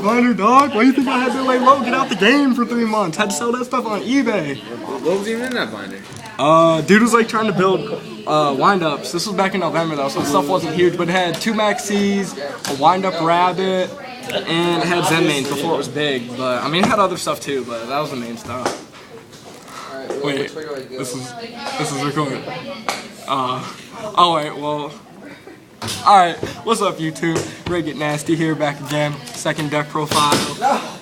binder, dog. Why do you think I had to lay low, get out the game for 3 months? Had to sell that stuff on eBay. What was even in that binder? Dude was like trying to build wind-ups. This was back in November though, so the stuff wasn't huge, but it had 2 Maxis, a wind-up rabbit, and it had Zen mains before it was big. But I mean, it had other stuff too, but that was the main stuff. Wait, this is recording. Alright, well. Alright, what's up YouTube? Ready to get nasty here, back again. Second deck profile.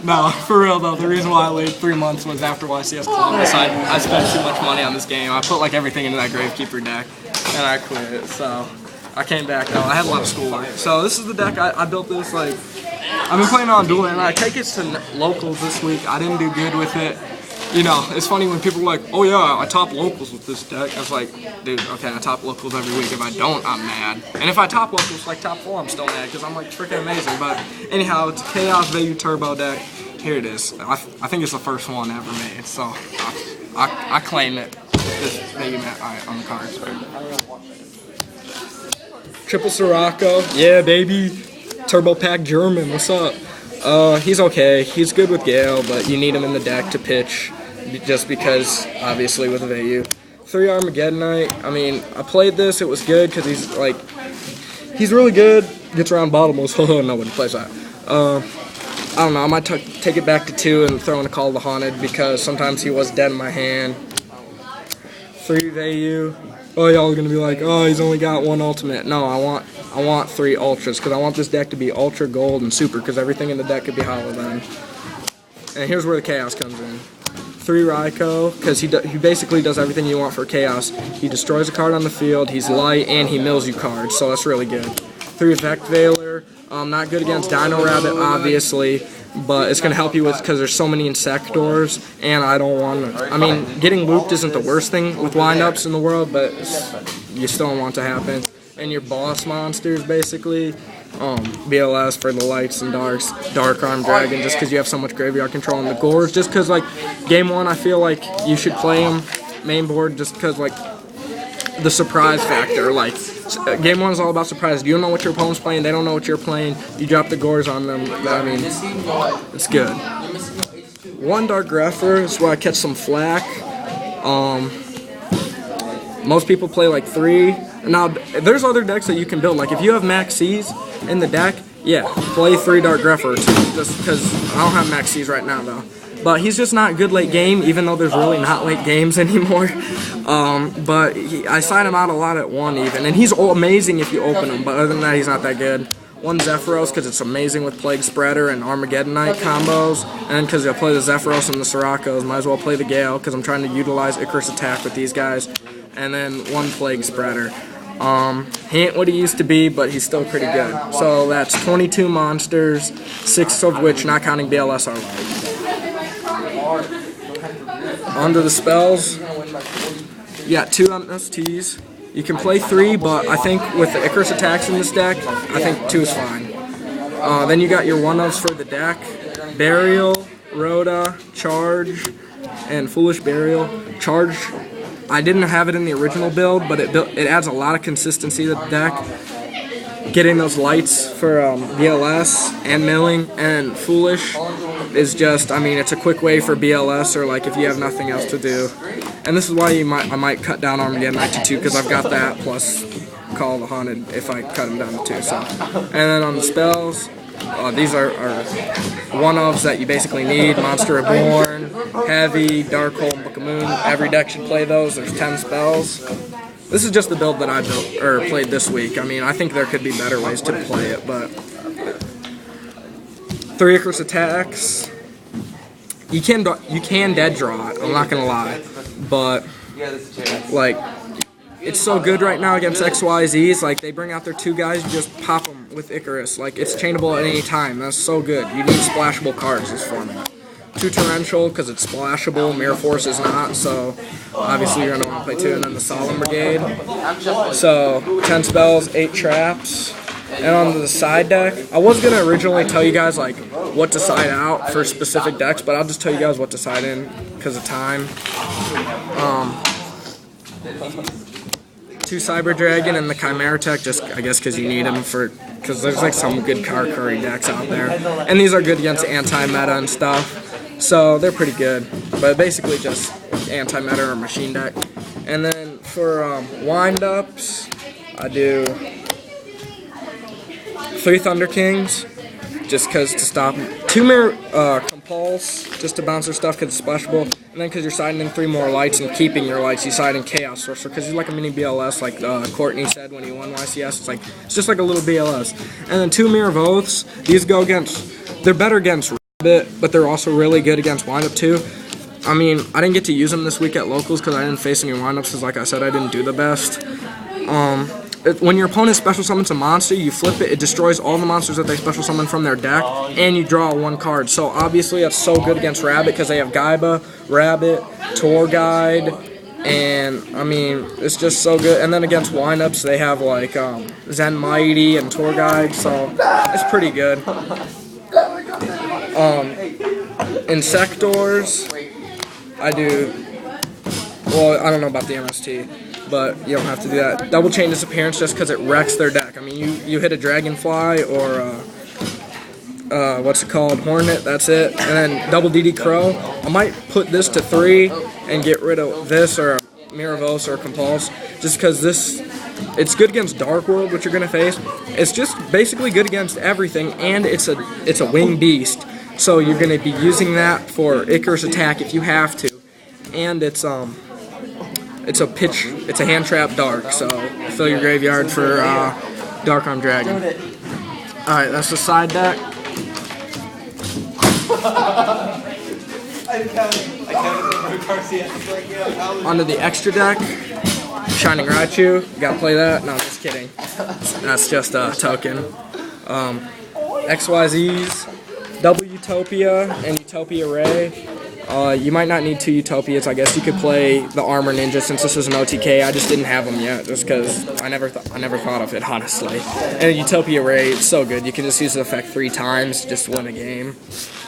No, for real though, the reason why I waited 3 months was after YCS Columbus. I spent too much money on this game. I put like everything into that Gravekeeper deck, and I quit. So, I came back though. I had a lot of schoolwork. So this is the deck, I built this like, I've been playing on dueling, and I take it to locals this week. I didn't do good with it. You know, it's funny when people are like, oh yeah, I top locals with this deck. I was like, dude, okay, I top locals every week. If I don't, I'm mad. And if I top locals like top 4, I'm still mad because I'm like freaking amazing. But anyhow, it's a Chaos Vayu Turbo deck. Here it is. I think it's the first one ever made. So I claim it. This Vayu Alright, on the cards. Triple Sirocco. Yeah, baby. Turbo Pack German. What's up? He's okay. He's good with Gale, but you need him in the deck to pitch. Just because, obviously, with Vayu. 3 Armageddonite. I mean, I played this. It was good because he's like, he's really good. Gets around bottomless. Oh, nobody plays that. I don't know. I might take it back to 2 and throw in a Call of the Haunted because sometimes he was dead in my hand. 3 Vayu. Oh, y'all are gonna be like, oh, he's only got 1 ultimate. No, I want 3 ultras because I want this deck to be ultra, gold, and super because everything in the deck could be hollow then. And here's where the chaos comes in. 3 Raikou, because he basically does everything you want for chaos. He destroys a card on the field, he's light, and he mills you cards, so that's really good. 3 Effect Veiler, not good against Dino Rabbit, obviously, but it's going to help you with, because there's so many Insectors, and I don't want to, I mean, getting looped isn't the worst thing with windups in the world, but you still don't want to happen. And your boss monsters, basically, BLS for the lights and darks, Dark Arm Dragon, just because you have so much graveyard control, and the Gores, just because, like, game 1, I feel like you should play them main board just because, like, the surprise factor, like, game 1 is all about surprise. You don't know what your opponent's playing, they don't know what you're playing, you drop the Gores on them, I mean, it's good. 1 Dark Greffer is where I catch some flack. Most people play like 3. Now, there's other decks that you can build. Like, if you have Max C's in the deck, yeah, play 3 Dark Greffer or 2. Just because I don't have Max C's right now, though. But he's just not good late game, even though there's really not late games anymore. But I sign him out a lot at 1 even. And he's amazing if you open him, but other than that, he's not that good. 1 Zephyros, because it's amazing with Plague Spreader and Armageddonite combos. And because you'll play the Zephyros and the Siroccos, might as well play the Gale, because I'm trying to utilize Icarus Attack with these guys. And then 1 Plague Spreader. He ain't what he used to be, but he's still pretty good. So that's 22 monsters, 6 of which, not counting BLS, are light. Onto the spells. You got 2 MSTs. You can play 3, but I think with the Icarus attacks in this deck, I think 2 is fine. Then you got your 1-ofs for the deck. Burial, Rhoda, Charge, and Foolish Burial. Charge, I didn't have it in the original build, but it adds a lot of consistency to the deck. Getting those lights for BLS and milling, and Foolish is just, I mean, it's a quick way for BLS, or like if you have nothing else to do. And this is why I might cut down Armageddonite to 2, because I've got that plus Call of the Haunted if I cut them down to 2. So, and then on the spells, these are 1-ofs that you basically need. Monster Reborn, Heavy, Darkhold, Book of Moon. Every deck should play those. There's 10 spells. This is just the build that I built or played this week. I mean, I think there could be better ways to play it, but 3 Icarus attacks. You can dead draw it. I'm not gonna lie, but like, it's so good right now against XYZs. Like, they bring out their 2 guys, you just pop them with Icarus. Like, it's chainable at any time. That's so good. You need splashable cards this format. 2 Torrential, because it's splashable. Mirror Force is not, so obviously you're going to want to play 2. And then the Solemn Brigade. So, 10 spells, 8 traps. And on the side deck, I was going to originally tell you guys, like, what to side out for specific decks, but I'll just tell you guys what to side in because of time. 2 Cyber Dragon and the Chimera Tech, just I guess because you need them because there's like some good card curry decks out there, and these are good against anti-meta and stuff. So they're pretty good, but basically just anti-meta or machine deck. And then for wind-ups, I do 3 Thunder Kings, just because to stop them. 2 Mirror Compulse, just to bounce their stuff because it's splashable. And then because you're siding in 3 more lights and keeping your lights, you side in Chaos Sorcerer because he's like a mini BLS, like Courtney said when he won YCS. It's just like a little BLS. And then 2 Mirror of Oaths. These go against, they're better against but they're also really good against windup too. I mean, I didn't get to use them this week at locals because I didn't face any windups because, like I said, I didn't do the best. When your opponent special summons a monster, you flip it, it destroys all the monsters that they special summon from their deck, and you draw 1 card. So obviously that's so good against Rabbit because they have Gaiba, Rabbit, Tour Guide, and I mean, it's just so good. And then against windups, they have like Zen Mighty and Tour Guide, so it's pretty good. Insectors, I do, well, I don't know about the MST, but you don't have to do that. Double Chain Disappearance just because it wrecks their deck. I mean, you hit a Dragonfly or what's it called, Hornet, that's it. And then double DD Crow. I might put this to 3 and get rid of this or Miravos or Compulse just because it's good against Dark World, which you're going to face. It's just basically good against everything, and it's a wing beast. So you're going to be using that for Icarus attack if you have to. And it's a hand trap dark, so fill your graveyard for Dark Arm Dragon. Alright, that's the side deck. Onto the extra deck. Shining Raichu, you gotta play that? No, just kidding. That's just a token. XYZs, double Utopia and Utopia Ray. You might not need 2 Utopias. I guess you could play the Armor Ninja since this is an OTK. I just didn't have them yet, just because I never thought of it, honestly. And Utopia Ray, it's so good. You can just use the effect 3 times just to win a game.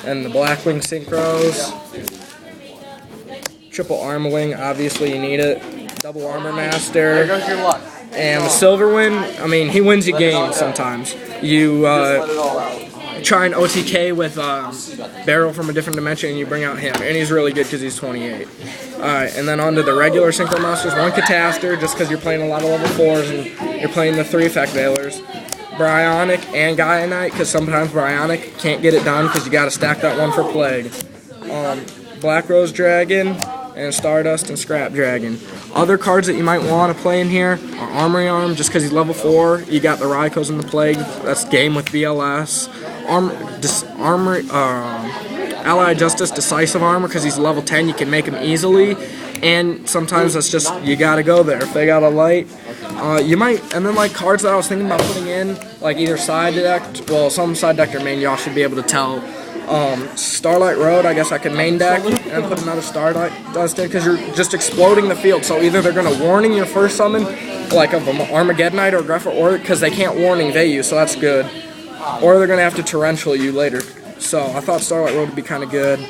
And the Blackwing Synchros. Triple Armor Wing, obviously you need it. Double Armor Master. There goes your luck. And the Silverwind, I mean, he wins you games sometimes. You try an OTK with Barrel from a different dimension and you bring out him. And he's really good because he's 28. Alright, and then on to the regular Synchro Monsters. 1 Catastor, just because you're playing a lot of level 4s and you're playing the 3 effect Veilers. Bryonic and Gaia Knight, because sometimes Bryonic can't get it done because you got to stack that one for Plague. Black Rose Dragon, and Stardust and Scrap Dragon. Other cards that you might want to play in here are Armory Arm, just because he's level 4. You got the Raikos and the Plague. That's game with BLS. Ally Justice Decisive Armor, because he's level 10. You can make him easily. And sometimes that's just, you got to go there. If they got a light, you might, and then like cards that I was thinking about putting in, like either side deck, well, some side deck or main, y'all should be able to tell. Starlight Road, I guess I could main deck and put another Starlight Dust in because you're just exploding the field. So either they're going to warning your first summon, like of Armageddonite or Greffer, or because they can't warning Vayu, so that's good. Or they're going to have to Torrential you later. So I thought Starlight Road would be kind of good.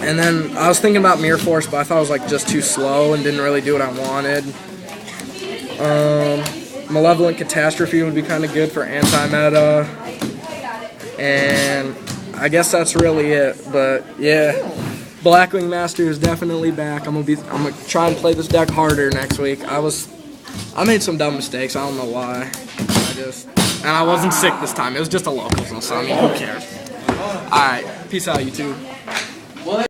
And then I was thinking about Mirror Force, but I thought it was like just too slow and didn't really do what I wanted. Malevolent Catastrophe would be kind of good for anti-meta. And I guess that's really it. But yeah, Blackwing Master is definitely back. I'm gonna try and play this deck harder next week. I made some dumb mistakes. I don't know why. And I wasn't sick this time. It was just a local, so I mean, who cares? All right, peace out, YouTube.